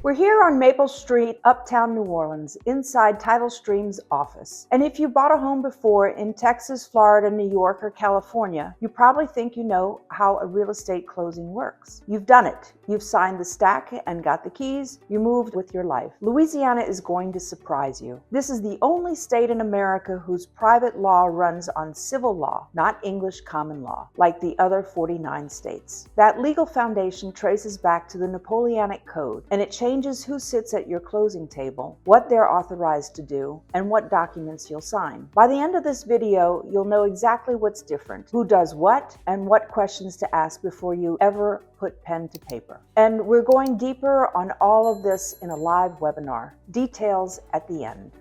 We're here on Maple Street, uptown New Orleans, inside Title Stream's office. And if you bought a home before in Texas, Florida, New York, or California, you probably think you know how a real estate closing works. You've done it. You've signed the stack and got the keys. You moved with your life. Louisiana is going to surprise you. This is the only state in America whose private law runs on civil law, not English common law, like the other 49 states. That legal foundation traces back to the Napoleonic Code, and it changes who sits at your closing table, what they're authorized to do, and what documents you'll sign. By the end of this video, you'll know exactly what's different, who does what, and what questions to ask before you ever put pen to paper. And we're going deeper on all of this in a live webinar. Details at the end.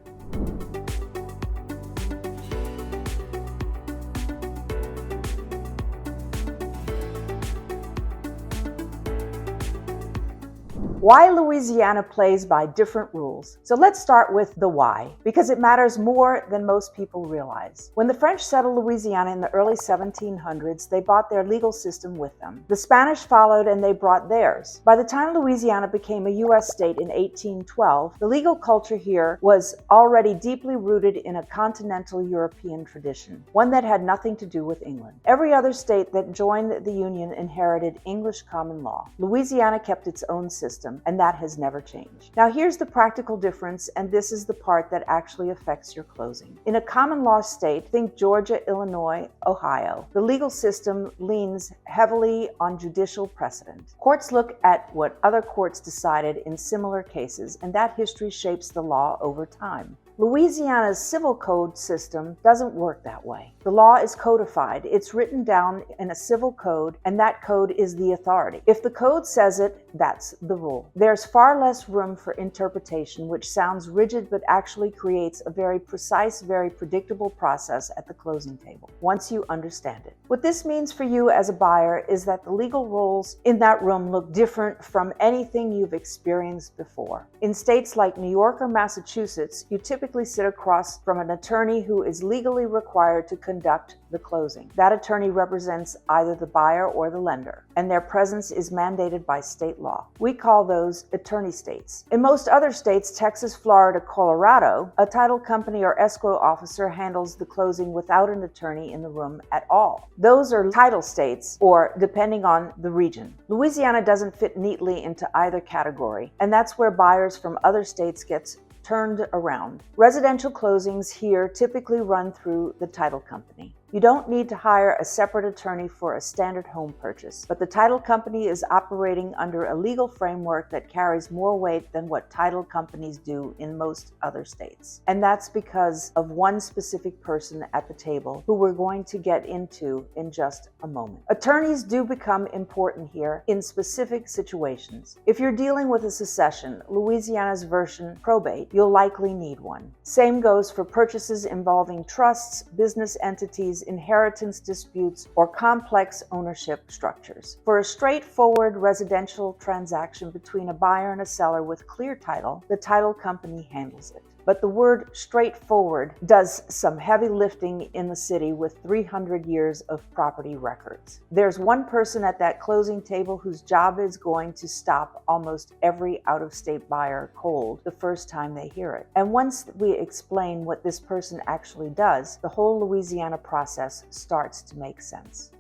Why Louisiana plays by different rules. So let's start with the why, because it matters more than most people realize. When the French settled Louisiana in the early 1700s, they brought their legal system with them. The Spanish followed and they brought theirs. By the time Louisiana became a U.S. state in 1812, the legal culture here was already deeply rooted in a continental European tradition, one that had nothing to do with England. Every other state that joined the Union inherited English common law. Louisiana kept its own system, and that has never changed. Now here's the practical difference, and this is the part that actually affects your closing. In a common law state, think Georgia, Illinois, Ohio, the legal system leans heavily on judicial precedent. Courts look at what other courts decided in similar cases, and that history shapes the law over time. Louisiana's civil code system doesn't work that way. The law is codified. It's written down in a civil code, and that code is the authority. If the code says it, that's the rule. There's far less room for interpretation, which sounds rigid but actually creates a very precise, very predictable process at the closing table, once you understand it. What this means for you as a buyer is that the legal rules in that room look different from anything you've experienced before. In states like New York or Massachusetts, you typically sit across from an attorney who is legally required to conduct the closing. That attorney represents either the buyer or the lender, and their presence is mandated by state law. We call those attorney states. In most other states, Texas, Florida, Colorado, a title company or escrow officer handles the closing without an attorney in the room at all. Those are title states, or depending on the region. Louisiana doesn't fit neatly into either category, and that's where buyers from other states get turned around. Residential closings here typically run through the title company. You don't need to hire a separate attorney for a standard home purchase, but the title company is operating under a legal framework that carries more weight than what title companies do in most other states. And that's because of one specific person at the table who we're going to get into in just a moment. Attorneys do become important here in specific situations. If you're dealing with a succession, Louisiana's version probate, you'll likely need one. Same goes for purchases involving trusts, business entities, inheritance disputes, or complex ownership structures. For a straightforward residential transaction between a buyer and a seller with clear title, the title company handles it. But the word straightforward does some heavy lifting in the city with 300 years of property records. There's one person at that closing table whose job is going to stop almost every out-of-state buyer cold the first time they hear it. And once we explain what this person actually does, the whole Louisiana process starts to make sense.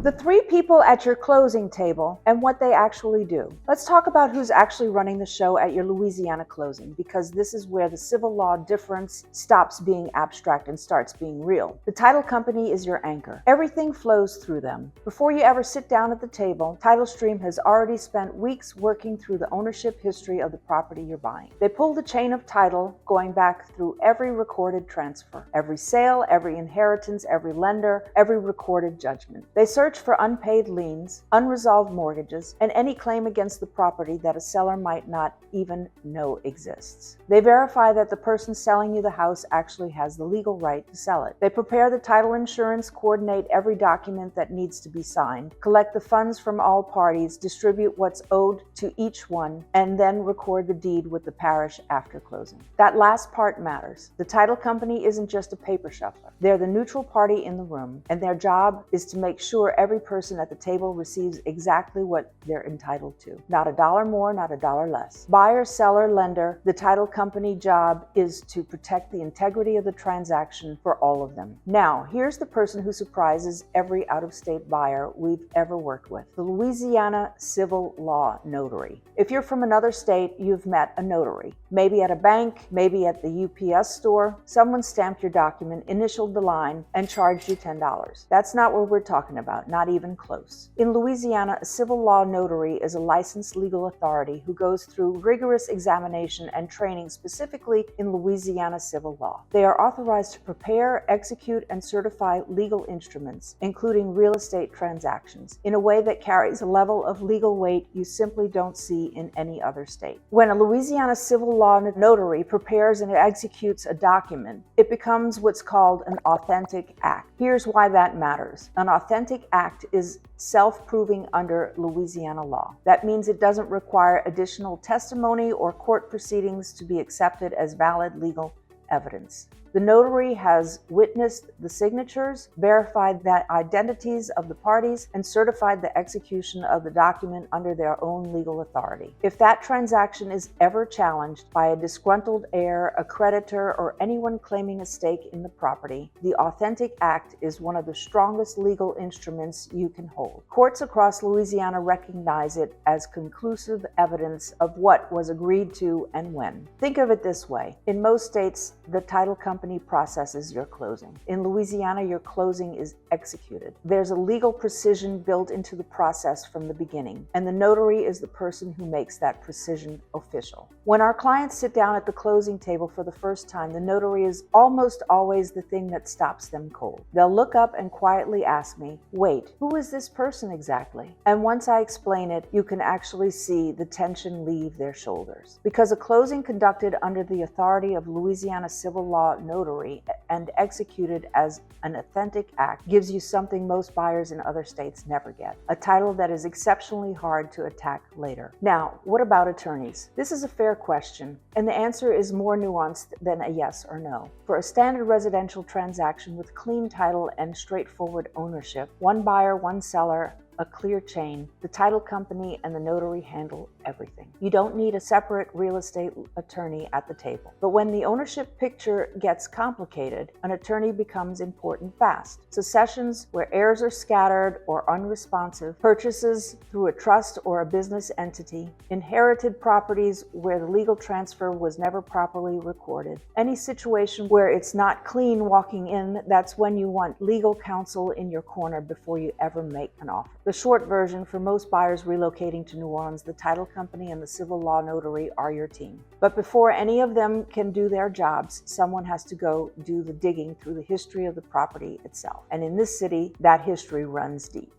The three people at your closing table and what they actually do. Let's talk about who's actually running the show at your Louisiana closing, because this is where the civil law difference stops being abstract and starts being real. The title company is your anchor. Everything flows through them. Before you ever sit down at the table, Title Stream has already spent weeks working through the ownership history of the property you're buying. They pull the chain of title going back through every recorded transfer, every sale, every inheritance, every lender, every recorded judgment. They search for unpaid liens, unresolved mortgages, and any claim against the property that a seller might not even know exists. They verify that the person selling you the house actually has the legal right to sell it. They prepare the title insurance, coordinate every document that needs to be signed, collect the funds from all parties, distribute what's owed to each one, and then record the deed with the parish after closing. That last part matters. The title company isn't just a paper shuffler. They're the neutral party in the room, and their job is to make sure every person at the table receives exactly what they're entitled to. Not a dollar more, not a dollar less. Buyer, seller, lender, the title company job is to protect the integrity of the transaction for all of them. Now, here's the person who surprises every out-of-state buyer we've ever worked with: the Louisiana civil law notary. If you're from another state, you've met a notary. Maybe at a bank, maybe at the UPS store. Someone stamped your document, initialed the line, and charged you $10. That's not what we're talking about, not even close. In Louisiana, a civil law notary is a licensed legal authority who goes through rigorous examination and training specifically in Louisiana civil law. They are authorized to prepare, execute, and certify legal instruments, including real estate transactions, in a way that carries a level of legal weight you simply don't see in any other state. When a Louisiana civil law notary prepares and executes a document, it becomes what's called an authentic act. Here's why that matters. An authentic act is self-proving under Louisiana law. That means it doesn't require additional testimony or court proceedings to be accepted as valid legal evidence. The notary has witnessed the signatures, verified the identities of the parties, and certified the execution of the document under their own legal authority. If that transaction is ever challenged by a disgruntled heir, a creditor, or anyone claiming a stake in the property, the authentic act is one of the strongest legal instruments you can hold. Courts across Louisiana recognize it as conclusive evidence of what was agreed to and when. Think of it this way. In most states, the title company processes your closing. In Louisiana, your closing is executed. There's a legal precision built into the process from the beginning, and the notary is the person who makes that precision official. When our clients sit down at the closing table for the first time, the notary is almost always the thing that stops them cold. They'll look up and quietly ask me, "Wait, who is this person exactly?" And once I explain it, you can actually see the tension leave their shoulders. Because a closing conducted under the authority of Louisiana civil law notary and executed as an authentic act gives you something most buyers in other states never get: a title that is exceptionally hard to attack later. Now, what about attorneys? This is a fair question, and the answer is more nuanced than a yes or no. For a standard residential transaction with clean title and straightforward ownership, one buyer, one seller, a clear chain, the title company and the notary handle everything. You don't need a separate real estate attorney at the table. But when the ownership picture gets complicated, an attorney becomes important fast. Successions where heirs are scattered or unresponsive, purchases through a trust or a business entity, inherited properties where the legal transfer was never properly recorded, any situation where it's not clean walking in, that's when you want legal counsel in your corner before you ever make an offer. The short version: for most buyers relocating to New Orleans, the title company and the civil law notary are your team. But before any of them can do their jobs, someone has to go do the digging through the history of the property itself. And in this city, that history runs deep.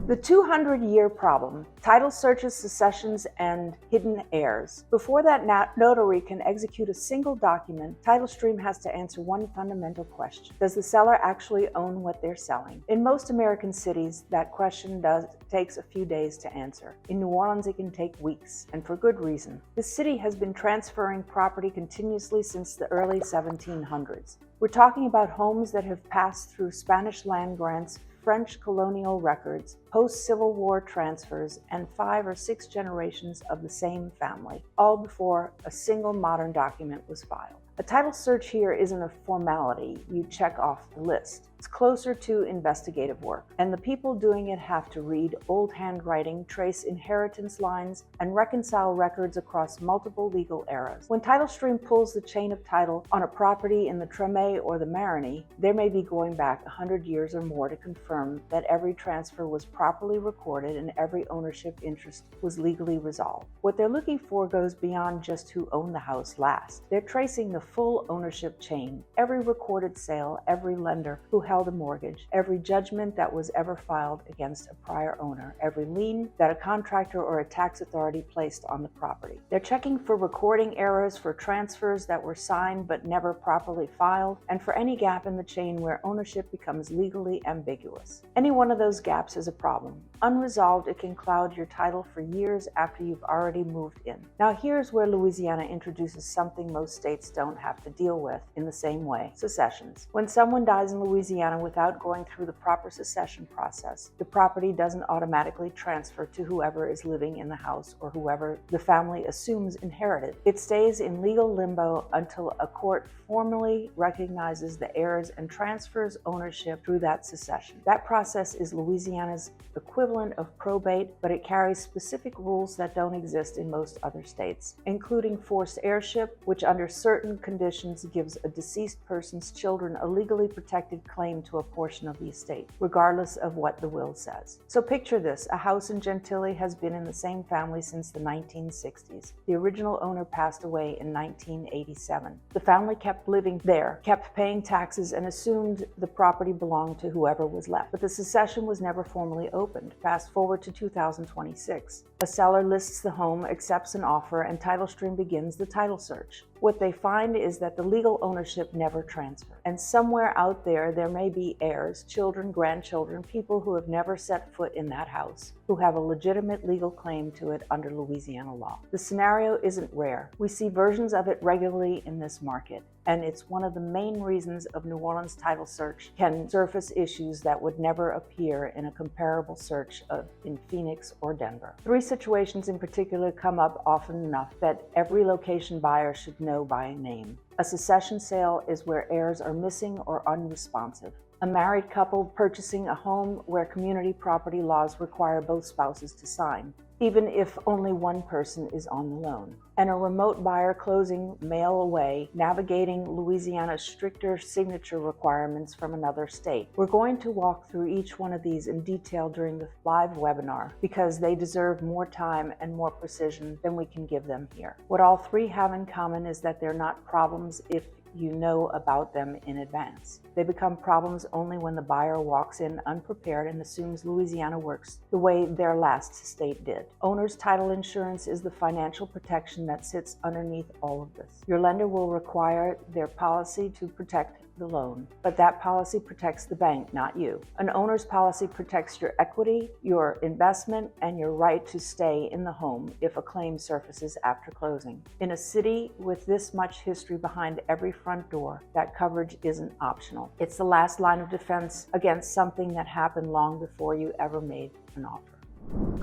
The 200-year problem: title searches, successions, and hidden heirs. Before that notary can execute a single document, TitleStream has to answer one fundamental question: does the seller actually own what they're selling? In most American cities, that question takes a few days to answer. In New Orleans, it can take weeks, and for good reason. The city has been transferring property continuously since the early 1700s. We're talking about homes that have passed through Spanish land grants, French colonial records, post-Civil War transfers, and 5 or 6 generations of the same family, all before a single modern document was filed. A title search here isn't a formality you check off the list. It's closer to investigative work, and the people doing it have to read old handwriting, trace inheritance lines, and reconcile records across multiple legal eras. When TitleStream pulls the chain of title on a property in the Treme or the Marigny, they may be going back 100 years or more to confirm that every transfer was properly recorded and every ownership interest was legally resolved. What they're looking for goes beyond just who owned the house last. They're tracing the full ownership chain, every recorded sale, every lender who held a mortgage, every judgment that was ever filed against a prior owner, every lien that a contractor or a tax authority placed on the property. They're checking for recording errors, for transfers that were signed but never properly filed, and for any gap in the chain where ownership becomes legally ambiguous. Any one of those gaps is a problem. unresolved, it can cloud your title for years after you've already moved in. Now here's where Louisiana introduces something most states don't have to deal with in the same way: successions. When someone dies in Louisiana without going through the proper succession process, the property doesn't automatically transfer to whoever is living in the house or whoever the family assumes inherited. It stays in legal limbo until a court formally recognizes the heirs and transfers ownership through that succession. That process is Louisiana's equivalent of probate, but it carries specific rules that don't exist in most other states, including forced heirship, which under certain conditions gives a deceased person's children a legally protected claim to a portion of the estate, regardless of what the will says. So picture this: a house in Gentilly has been in the same family since the 1960s. The original owner passed away in 1987. The family kept living there, kept paying taxes, and assumed the property belonged to whoever was left. But the succession was never formally opened. Fast forward to 2026. A seller lists the home, accepts an offer, and TitleStream begins the title search. What they find is that the legal ownership never transferred. And somewhere out there may be heirs, children, grandchildren, people who have never set foot in that house, who have a legitimate legal claim to it under Louisiana law. The scenario isn't rare. We see versions of it regularly in this market, and it's one of the main reasons of New Orleans title search can surface issues that would never appear in a comparable search in Phoenix or Denver. 3 situations in particular come up often enough that every location buyer should know by name. A succession sale is where heirs are missing or unresponsive. A married couple purchasing a home where community property laws require both spouses to sign, even if only one person is on the loan. And a remote buyer closing mail away, navigating Louisiana's stricter signature requirements from another state. We're going to walk through each one of these in detail during the live webinar because they deserve more time and more precision than we can give them here. What all 3 have in common is that they're not problems if you know about them in advance. They become problems only when the buyer walks in unprepared and assumes Louisiana works the way their last state did. Owner's title insurance is the financial protection that sits underneath all of this. Your lender will require their policy to protect the loan, but that policy protects the bank, not you. An owner's policy protects your equity, your investment, and your right to stay in the home if a claim surfaces after closing. In a city with this much history behind every front door, that coverage isn't optional. It's the last line of defense against something that happened long before you ever made an offer.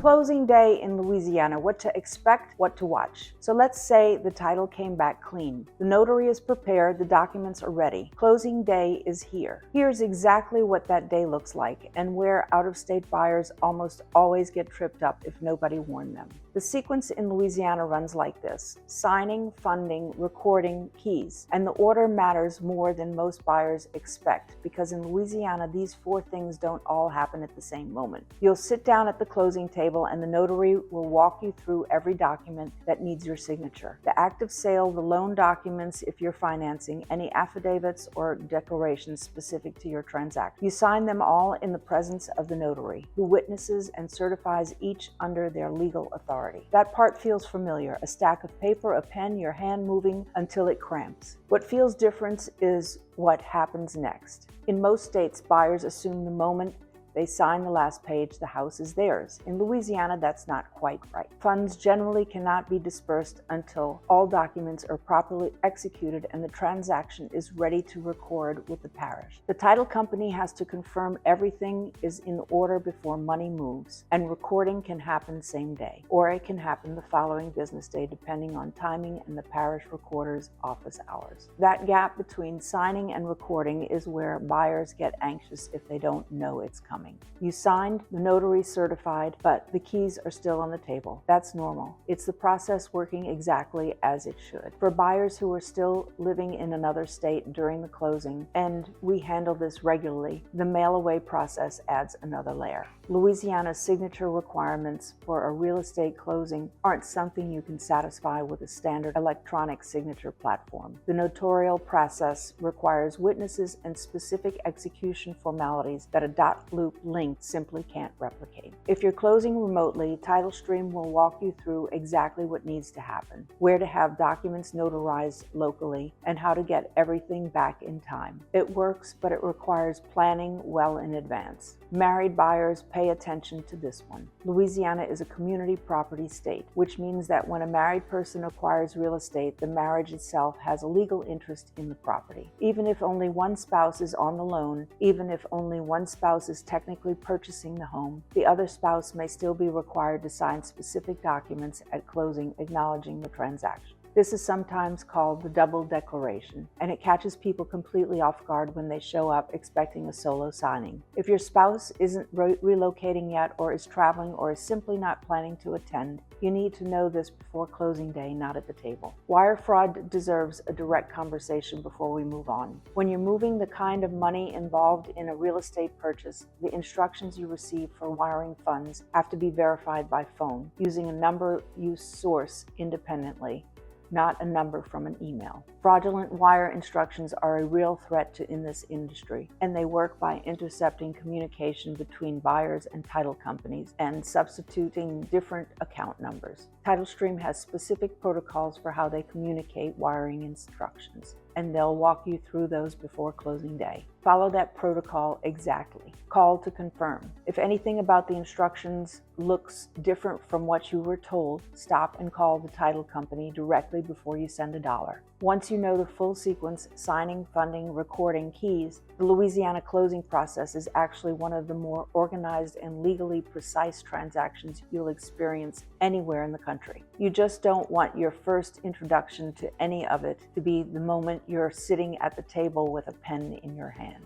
Closing day in Louisiana: what to expect, what to watch. So let's say the title came back clean. The notary is prepared, the documents are ready. Closing day is here. Here's exactly what that day looks like and where out-of-state buyers almost always get tripped up if nobody warned them. The sequence in Louisiana runs like this: signing, funding, recording, keys. And the order matters more than most buyers expect because in Louisiana, these 4 things don't all happen at the same moment. You'll sit down at the closing table and the notary will walk you through every document that needs your signature. The act of sale, the loan documents if you're financing, any affidavits or declarations specific to your transaction. You sign them all in the presence of the notary, who witnesses and certifies each under their legal authority. That part feels familiar: a stack of paper, a pen, your hand moving until it cramps. What feels different is what happens next. In most states, buyers assume the moment they sign the last page, the house is theirs. In Louisiana, that's not quite right. Funds generally cannot be dispersed until all documents are properly executed and the transaction is ready to record with the parish. The title company has to confirm everything is in order before money moves, and recording can happen same day, or it can happen the following business day depending on timing and the parish recorder's office hours. That gap between signing and recording is where buyers get anxious if they don't know it's coming. You signed, the notary certified, but the keys are still on the table. That's normal. It's the process working exactly as it should. For buyers who are still living in another state during the closing, and we handle this regularly, the mail-away process adds another layer. Louisiana's signature requirements for a real estate closing aren't something you can satisfy with a standard electronic signature platform. The notarial process requires witnesses and specific execution formalities that a .lu loop link simply can't replicate. If you're closing remotely, TitleStream will walk you through exactly what needs to happen, where to have documents notarized locally, and how to get everything back in time. It works, but it requires planning well in advance. Married buyers, pay attention to this one. Louisiana is a community property state, which means that when a married person acquires real estate, the marriage itself has a legal interest in the property. Even if only one spouse is on the loan, even if only one spouse is technically purchasing the home, the other spouse may still be required to sign specific documents at closing acknowledging the transaction. This is sometimes called the double declaration, and it catches people completely off guard when they show up expecting a solo signing. If your spouse isn't relocating yet, or is traveling, or is simply not planning to attend, you need to know this before closing day, not at the table. Wire fraud deserves a direct conversation before we move on. When you're moving the kind of money involved in a real estate purchase, the instructions you receive for wiring funds have to be verified by phone, using a number you source independently, not a number from an email. Fraudulent wire instructions are a real threat in this industry, and they work by intercepting communication between buyers and title companies and substituting different account numbers. TitleStream has specific protocols for how they communicate wiring instructions, and they'll walk you through those before closing day. Follow that protocol exactly. Call to confirm. If anything about the instructions looks different from what you were told, stop and call the title company directly before you send a dollar. Once you know the full sequence, signing, funding, recording, keys, the Louisiana closing process is actually one of the more organized and legally precise transactions you'll experience anywhere in the country. You just don't want your first introduction to any of it to be the moment you're sitting at the table with a pen in your hand.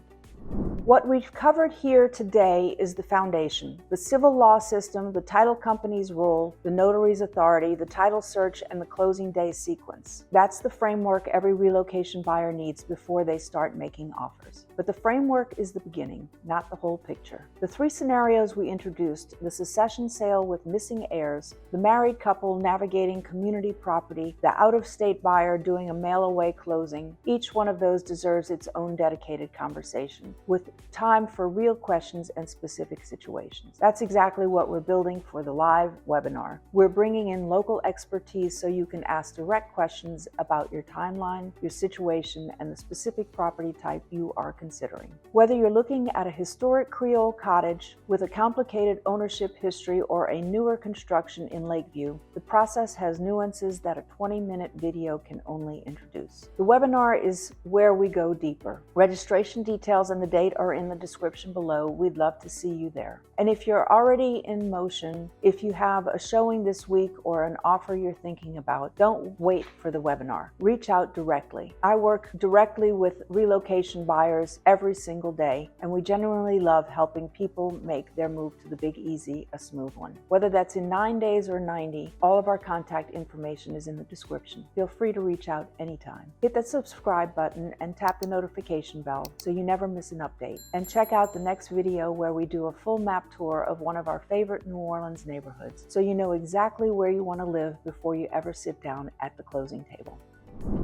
What we've covered here today is the foundation: the civil law system, the title company's role, the notary's authority, the title search, and the closing day sequence. That's the framework every relocation buyer needs before they start making offers. But the framework is the beginning, not the whole picture. The three scenarios we introduced, the succession sale with missing heirs, the married couple navigating community property, the out-of-state buyer doing a mail-away closing, each one of those deserves its own dedicated conversation, with time for real questions and specific situations. That's exactly what we're building for the live webinar. We're bringing in local expertise so you can ask direct questions about your timeline, your situation, and the specific property type you are considering. Whether you're looking at a historic Creole cottage with a complicated ownership history or a newer construction in Lakeview, the process has nuances that a 20-minute video can only introduce. The webinar is where we go deeper. Registration details and the date are in the description below. We'd love to see you there. And if you're already in motion, if you have a showing this week or an offer you're thinking about, don't wait for the webinar. Reach out directly. I work directly with relocation buyers every single day, and we genuinely love helping people make their move to the Big Easy a smooth one. Whether that's in 9 days or 90, all of our contact information is in the description. Feel free to reach out anytime. Hit that subscribe button and tap the notification bell so you never miss an update. And check out the next video where we do a full map tour of one of our favorite New Orleans neighborhoods, so you know exactly where you want to live before you ever sit down at the closing table.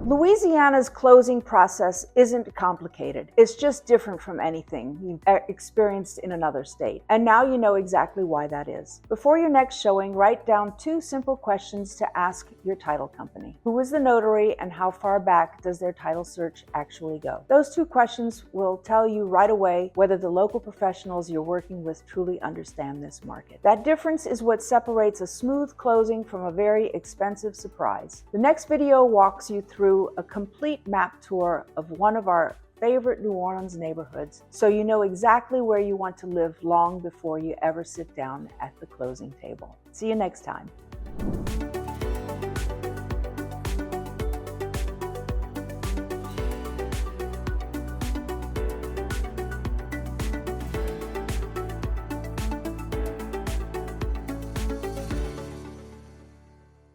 Louisiana's closing process isn't complicated. It's just different from anything you've experienced in another state. And now you know exactly why that is. Before your next showing, write down 2 simple questions to ask your title company. Who is the notary, and how far back does their title search actually go? Those 2 questions will tell you right away whether the local professionals you're working with truly understand this market. That difference is what separates a smooth closing from a very expensive surprise. The next video walks you through a complete map tour of one of our favorite New Orleans neighborhoods, so you know exactly where you want to live long before you ever sit down at the closing table. See you next time.